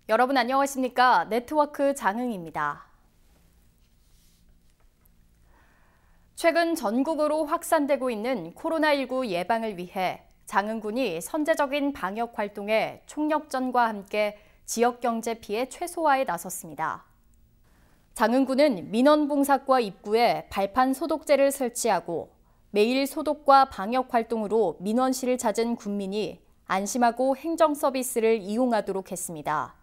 여러분 안녕하십니까? 네트워크 장흥입니다. 최근 전국으로 확산되고 있는 코로나19 예방을 위해 장흥군이 선제적인 방역 활동에 총력전과 함께 지역 경제 피해 최소화에 나섰습니다. 장흥군은 민원봉사과 입구에 발판 소독제를 설치하고 매일 소독과 방역 활동으로 민원실을 찾은 군민이 안심하고 행정 서비스를 이용하도록 했습니다.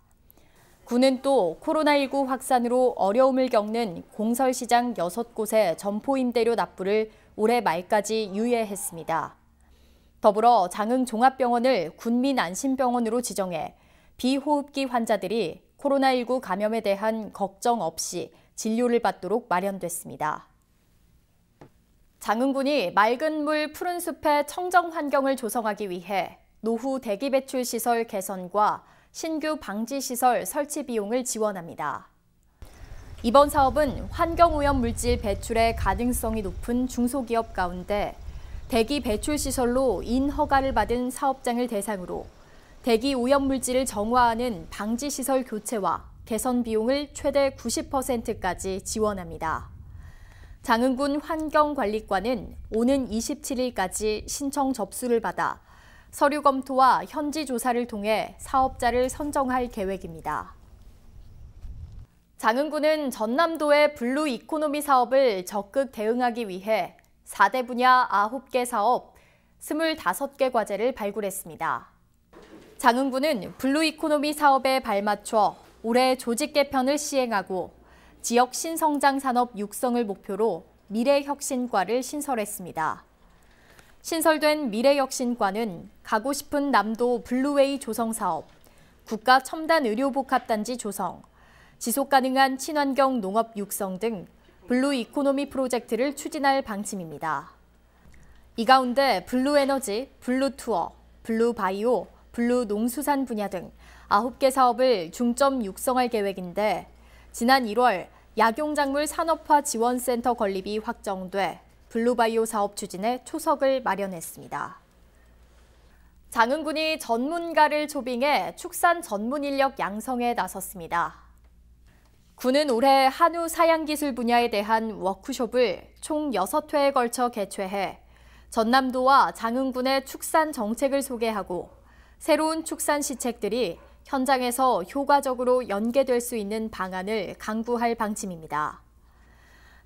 군은 또 코로나19 확산으로 어려움을 겪는 공설시장 6곳의 점포임대료 납부를 올해 말까지 유예했습니다. 더불어 장흥종합병원을 군민안심병원으로 지정해 비호흡기 환자들이 코로나19 감염에 대한 걱정 없이 진료를 받도록 마련됐습니다. 장흥군이 맑은 물 푸른 숲의 청정 환경을 조성하기 위해 노후 대기 배출 시설 개선과 신규 방지시설 설치 비용을 지원합니다. 이번 사업은 환경오염 물질 배출의 가능성이 높은 중소기업 가운데 대기 배출 시설로 인허가를 받은 사업장을 대상으로 대기 오염 물질을 정화하는 방지시설 교체와 개선 비용을 최대 90%까지 지원합니다. 장흥군 환경관리과는 오는 27일까지 신청 접수를 받아 서류 검토와 현지 조사를 통해 사업자를 선정할 계획입니다. 장흥군은 전남도의 블루 이코노미 사업을 적극 대응하기 위해 4대 분야 9개 사업 25개 과제를 발굴했습니다. 장흥군은 블루 이코노미 사업에 발맞춰 올해 조직 개편을 시행하고 지역 신성장 산업 육성을 목표로 미래혁신과를 신설했습니다. 신설된 미래혁신과는 가고 싶은 남도 블루웨이 조성 사업, 국가 첨단 의료복합단지 조성, 지속가능한 친환경 농업 육성 등 블루 이코노미 프로젝트를 추진할 방침입니다. 이 가운데 블루에너지, 블루투어, 블루바이오, 블루농수산 분야 등 9개 사업을 중점 육성할 계획인데 지난 1월 약용작물 산업화 지원센터 건립이 확정돼 블루바이오 사업 추진에 초석을 마련했습니다. 장흥군이 전문가를 초빙해 축산 전문 인력 양성에 나섰습니다. 군은 올해 한우 사양기술 분야에 대한 워크숍을 총 6회에 걸쳐 개최해 전남도와 장흥군의 축산 정책을 소개하고 새로운 축산 시책들이 현장에서 효과적으로 연계될 수 있는 방안을 강구할 방침입니다.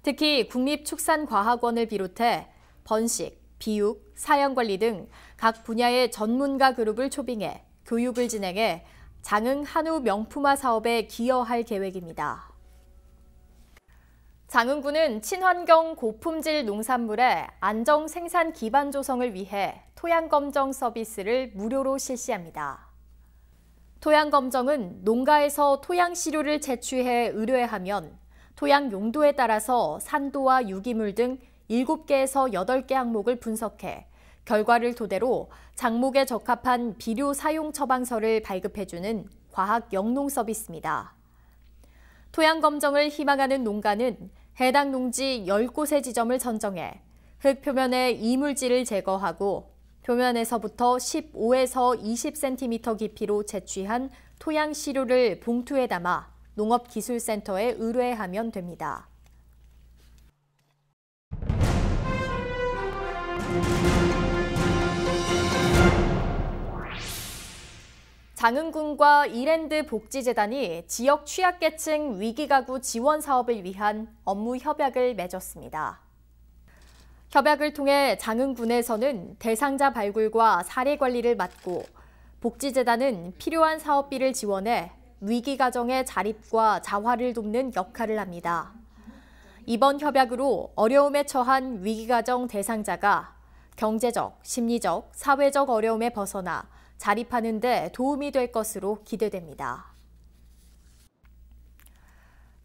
특히 국립축산과학원을 비롯해 번식, 비육, 사양관리 등 각 분야의 전문가 그룹을 초빙해 교육을 진행해 장흥 한우 명품화 사업에 기여할 계획입니다. 장흥군은 친환경 고품질 농산물의 안정 생산 기반 조성을 위해 토양검정 서비스를 무료로 실시합니다. 토양검정은 농가에서 토양 시료를 채취해 의뢰하면 토양 용도에 따라서 산도와 유기물 등 7개에서 8개 항목을 분석해 결과를 토대로 작목에 적합한 비료 사용 처방서를 발급해주는 과학 영농 서비스입니다. 토양 검정을 희망하는 농가는 해당 농지 10곳의 지점을 선정해 흙 표면의 이물질을 제거하고 표면에서부터 15에서 20cm 깊이로 채취한 토양 시료를 봉투에 담아 농업기술센터에 의뢰하면 됩니다. 장흥군과 이랜드 복지재단이 지역 취약계층 위기가구 지원 사업을 위한 업무 협약을 맺었습니다. 협약을 통해 장흥군에서는 대상자 발굴과 사례 관리를 맡고 복지재단은 필요한 사업비를 지원해 위기가정의 자립과 자활을 돕는 역할을 합니다. 이번 협약으로 어려움에 처한 위기가정 대상자가 경제적, 심리적, 사회적 어려움에 벗어나 자립하는 데 도움이 될 것으로 기대됩니다.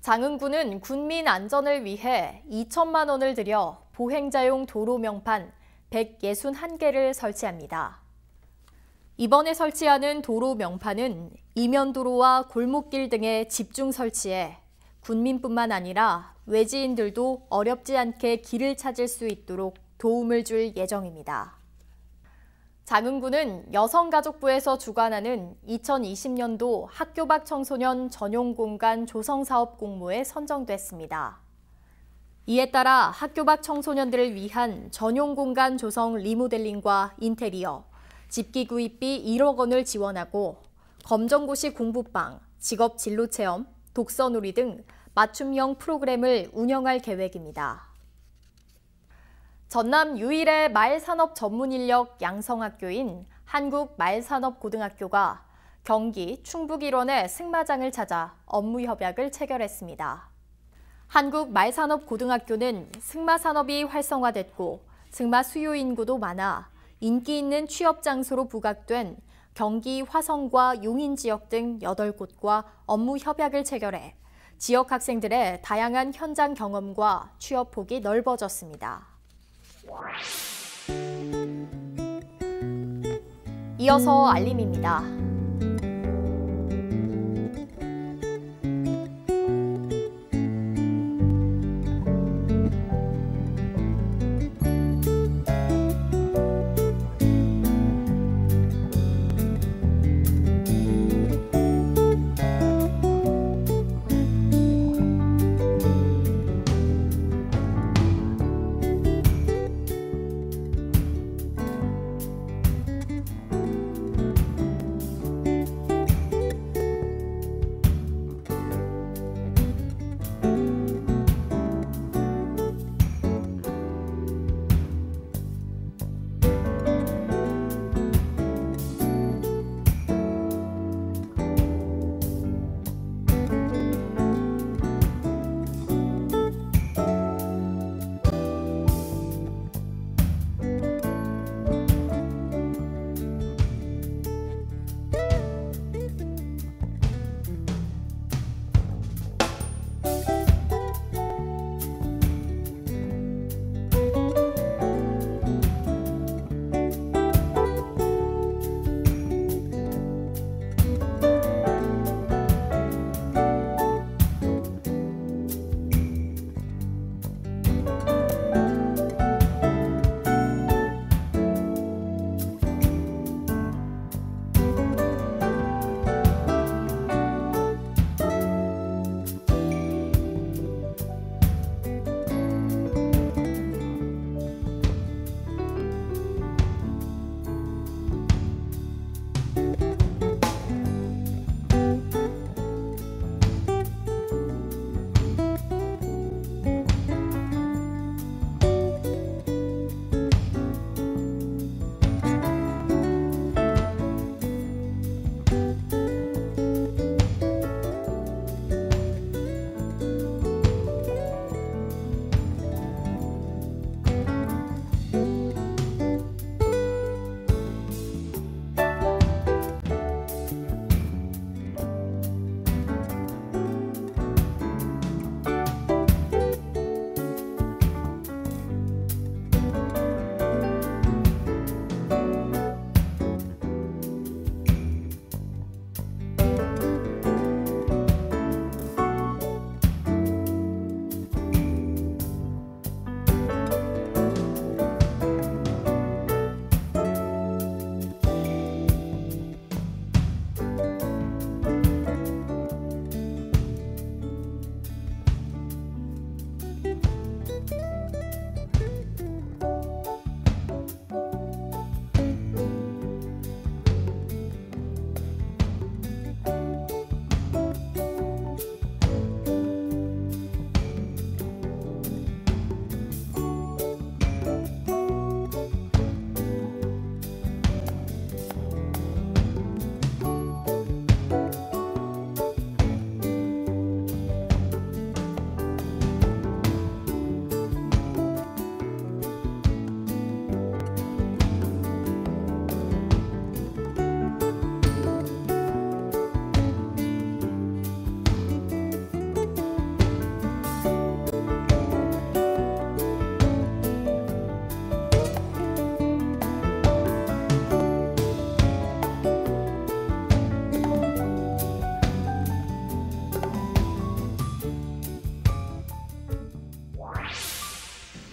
장흥군은 군민 안전을 위해 2천만 원을 들여 보행자용 도로 명판 161개를 설치합니다. 이번에 설치하는 도로 명판은 이면도로와 골목길 등에 집중 설치해 군민뿐만 아니라 외지인들도 어렵지 않게 길을 찾을 수 있도록 도움을 줄 예정입니다. 장흥구는 여성가족부에서 주관하는 2020년도 학교 밖 청소년 전용 공간 조성 사업 공모에 선정됐습니다. 이에 따라 학교 밖 청소년들을 위한 전용 공간 조성 리모델링과 인테리어, 집기 구입비 1억 원을 지원하고 검정고시 공부방, 직업 진로 체험, 독서놀이 등 맞춤형 프로그램을 운영할 계획입니다. 전남 유일의 말산업 전문 인력 양성학교인 한국말산업고등학교가 경기 충북 일원의 승마장을 찾아 업무 협약을 체결했습니다. 한국말산업고등학교는 승마 산업이 활성화됐고 승마 수요 인구도 많아 인기 있는 취업 장소로 부각된 경기 화성과 용인 지역 등 8곳과 업무 협약을 체결해 지역 학생들의 다양한 현장 경험과 취업 폭이 넓어졌습니다. 이어서 알림입니다.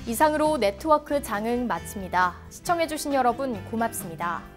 이상으로 네트워크 장응 마칩니다. 시청해주신 여러분 고맙습니다.